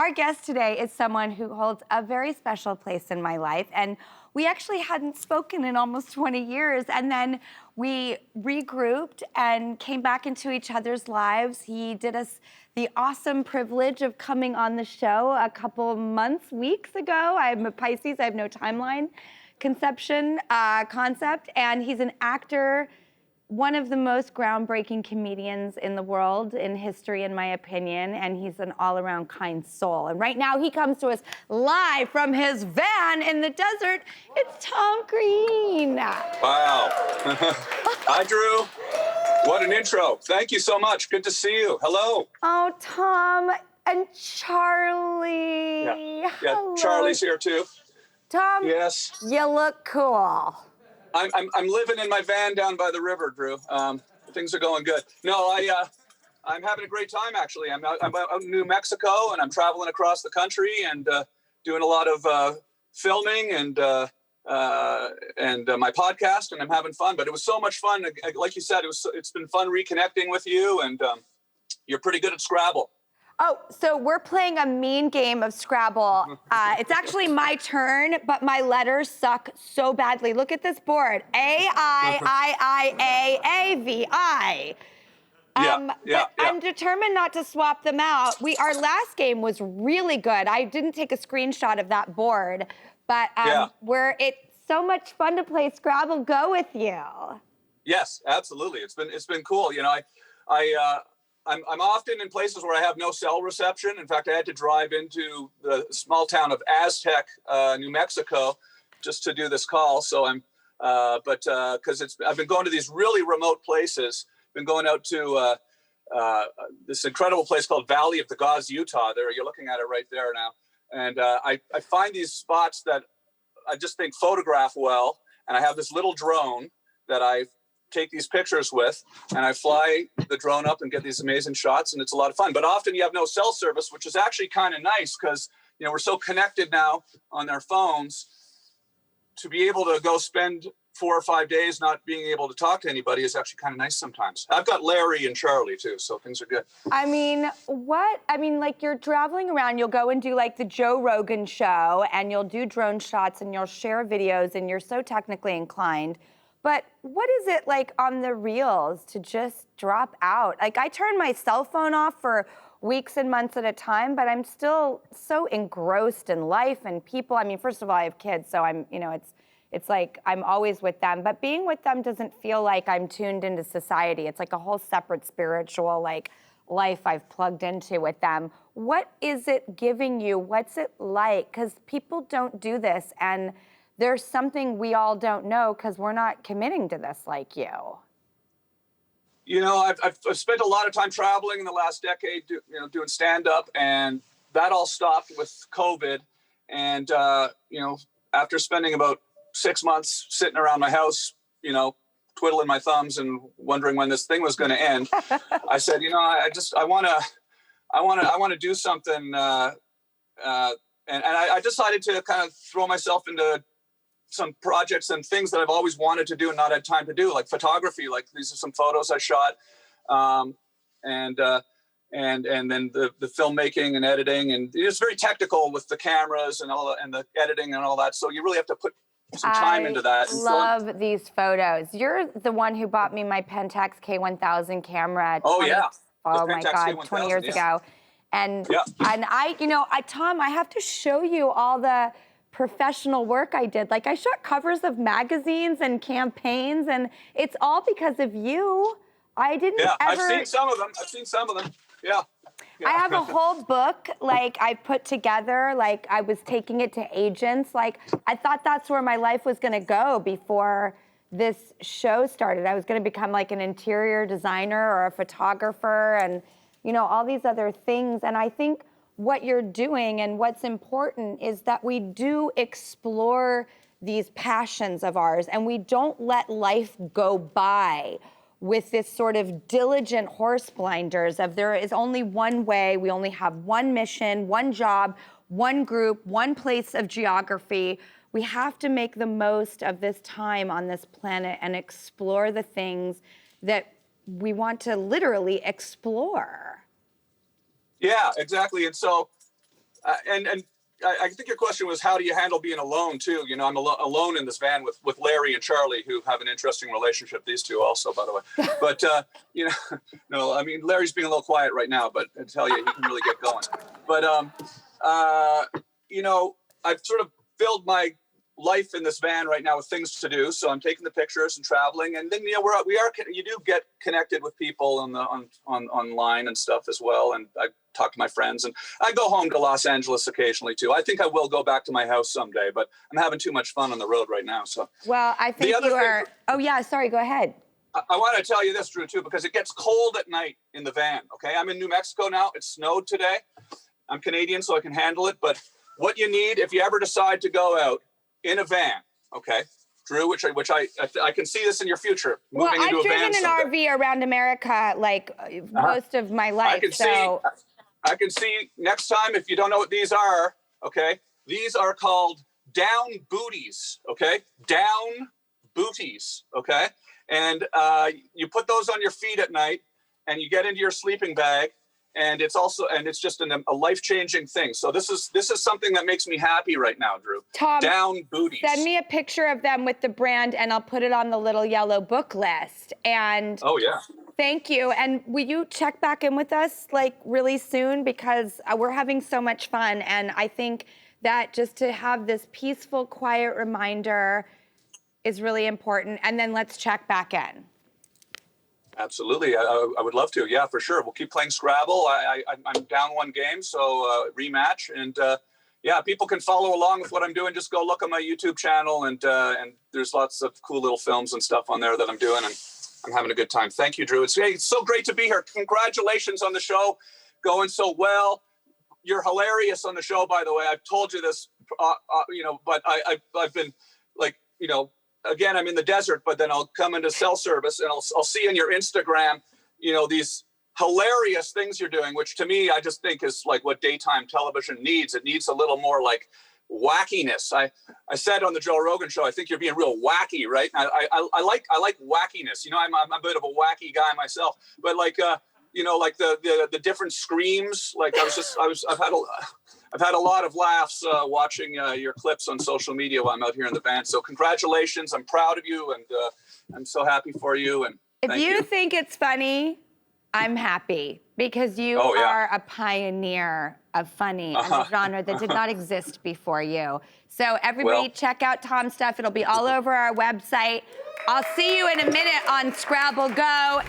Our guest today is someone who holds a very special place in my life, and we actually hadn't spoken in almost 20 years, and then we regrouped and came back into each other's lives. He did us the awesome privilege of coming on the show a couple months, weeks ago. I'm a Pisces, I have no timeline concept, and he's an actor, one of the most groundbreaking comedians in the world, in history, in my opinion, and he's an all-around kind soul. And right now, he comes to us live from his van in the desert. It's Tom Green. Wow. Hi, Drew. What an intro. Thank you so much. Good to see you. Hello. Oh, Tom and Charlie. Yeah, Hello. Charlie's here, too. Tom, yes. You look cool. I'm living in my van down by the river, Drew. Things are going good. No, I'm having a great time, actually. I'm out in New Mexico, and I'm traveling across the country and doing a lot of filming and my podcast, and I'm having fun. But it was so much fun. Like you said, it's been fun reconnecting with you, and you're pretty good at Scrabble. Oh, so we're playing a mean game of Scrabble. It's actually my turn, but my letters suck so badly. Look at this board. A-I-I-I-A-A-V-I. I'm determined not to swap them out. Our last game was really good. I didn't take a screenshot of that board, but it's so much fun to play Scrabble Go with you. Yes, absolutely. It's been cool. You know, I'm often in places where I have no cell reception. In fact, I had to drive into the small town of Aztec, New Mexico, just to do this call. So because I've been going to these really remote places. Been going out to this incredible place called Valley of the Gods, Utah. You're looking at it right there now. And I find these spots that I just think photograph well. And I have this little drone that I take these pictures with, and I fly the drone up and get these amazing shots, and it's a lot of fun. But often you have no cell service, which is actually kind of nice because, you know, we're so connected now on their phones. To be able to go spend 4 or 5 days not being able to talk to anybody is actually kind of nice sometimes. I've got Larry and Charlie too, so things are good. Like you're traveling around, you'll go and do like the Joe Rogan show, and you'll do drone shots, and you'll share videos, and you're so technically inclined. But what is it like on the reels to just drop out? Like, I turn my cell phone off for weeks and months at a time, but I'm still so engrossed in life and people. I mean, first of all, I have kids, so it's like I'm always with them. But being with them doesn't feel like I'm tuned into society. It's like a whole separate spiritual life I've plugged into with them. What is it giving you? What's it like? Because people don't do this, and there's something we all don't know because we're not committing to this like you. You know, I've spent a lot of time traveling in the last decade, doing stand-up, and that all stopped with COVID. And, after spending about 6 months sitting around my house, twiddling my thumbs and wondering when this thing was going to end, I said, I want to do something. And I decided to kind of throw myself into some projects and things that I've always wanted to do and not had time to do, like photography. Like, these are some photos I shot, and then the filmmaking and editing, and it's very technical with the cameras and all that, and the editing and all that. So you really have to put some time into that. I love these photos. You're the one who bought me my Pentax K1000 camera. Oh my God, 20 years ago. And Tom, I have to show you all the professional work I did. Like, I shot covers of magazines and campaigns, and it's all because of you. I've seen some of them. Yeah. I have a whole book, I put together, I was taking it to agents. I thought that's where my life was gonna go before this show started. I was gonna become an interior designer or a photographer and, all these other things. And I think what you're doing and what's important is that we do explore these passions of ours, and we don't let life go by with this sort of diligent horse blinders of there is only one way, we only have one mission, one job, one group, one place of geography. We have to make the most of this time on this planet and explore the things that we want to literally explore. Yeah, exactly. And so And I think your question was, how do you handle being alone too? You know, I'm alone in this van with Larry and Charlie, who have an interesting relationship. These two also, by the way. But, you know, no, I mean, Larry's being a little quiet right now, but I tell you, he can really get going. But, you know, I've sort of filled my life in this van right now with things to do. So I'm taking the pictures and traveling. And then, you know, you do get connected with people on online and stuff as well. And I talk to my friends, and I go home to Los Angeles occasionally too. I think I will go back to my house someday, but I'm having too much fun on the road right now. So, well, I think you are. Oh yeah, sorry, go ahead. I want to tell you this, Drew, too, because it gets cold at night in the van. Okay, I'm in New Mexico now. It snowed today. I'm Canadian, so I can handle it. But what you need, if you ever decide to go out in a van, okay, Drew, which I can see this in your future. Well, I've driven an RV around America like most of my life. I can see next time, if you don't know what these are, okay, these are called down booties, okay, down booties, okay, and you put those on your feet at night, and you get into your sleeping bag. And it's just a life-changing thing. So this is something that makes me happy right now, Drew. Tom, down booties. Send me a picture of them with the brand, and I'll put it on the little yellow book list. And oh yeah, thank you. And will you check back in with us like really soon, because we're having so much fun, and I think that just to have this peaceful, quiet reminder is really important. And then let's check back in. Absolutely, I would love to. Yeah, for sure. We'll keep playing Scrabble. I'm down one game, so rematch. And yeah, people can follow along with what I'm doing. Just go look on my YouTube channel, and there's lots of cool little films and stuff on there that I'm doing, and I'm having a good time. Thank you, Drew. It's so great to be here. Congratulations on the show, going so well. You're hilarious on the show, by the way. I've told you this, you know, but I've been like, you know. Again, I'm in the desert, but then I'll come into cell service, and I'll see on your Instagram, you know, these hilarious things you're doing, which to me, I just think is like what daytime television needs. It needs a little more like wackiness. I said on the Joe Rogan show, I think you're being real wacky, right? I like wackiness. You know, I'm a bit of a wacky guy myself, but like, you know, like the different screams. Like I've had a lot of laughs watching your clips on social media while I'm out here in the van. So congratulations. I'm proud of you, and I'm so happy for you. And if you think it's funny, I'm happy, because you are a pioneer of funny and a genre that did not exist before you. So everybody check out Tom's stuff. It'll be all over our website. I'll see you in a minute on Scrabble Go.